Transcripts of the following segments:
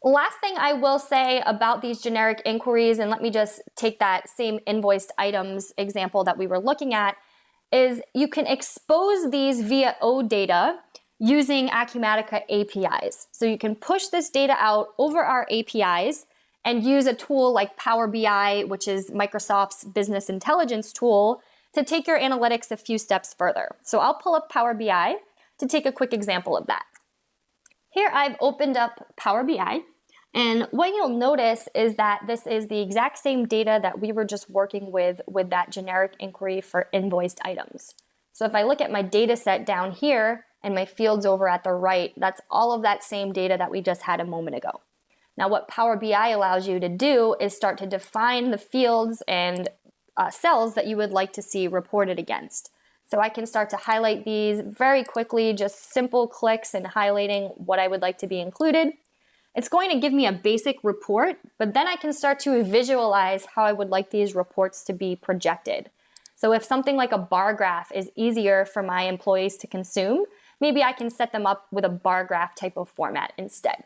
Last thing I will say about these generic inquiries, and let me just take that same invoiced items example that we were looking at, is you can expose these via OData using Acumatica APIs. So you can push this data out over our APIs and use a tool like Power BI, which is Microsoft's business intelligence tool, to take your analytics a few steps further. So I'll pull up Power BI to take a quick example of that. Here I've opened up Power BI, and what you'll notice is that this is the exact same data that we were just working with that generic inquiry for invoiced items. So if I look at my data set down here and my fields over at the right, that's all of that same data that we just had a moment ago. Now what Power BI allows you to do is start to define the fields and cells that you would like to see reported against. So I can start to highlight these very quickly, just simple clicks and highlighting what I would like to be included. It's going to give me a basic report, but then I can start to visualize how I would like these reports to be projected. So if something like a bar graph is easier for my employees to consume, maybe I can set them up with a bar graph type of format instead.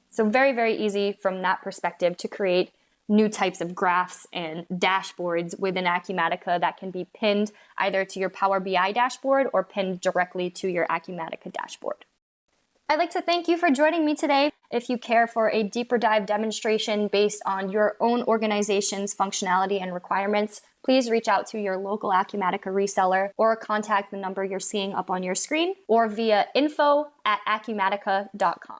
So very, very easy from that perspective to create new types of graphs and dashboards within Acumatica that can be pinned either to your Power BI dashboard or pinned directly to your Acumatica dashboard. I'd like to thank you for joining me today. If you care for a deeper dive demonstration based on your own organization's functionality and requirements, please reach out to your local Acumatica reseller or contact the number you're seeing up on your screen or via info@acumatica.com.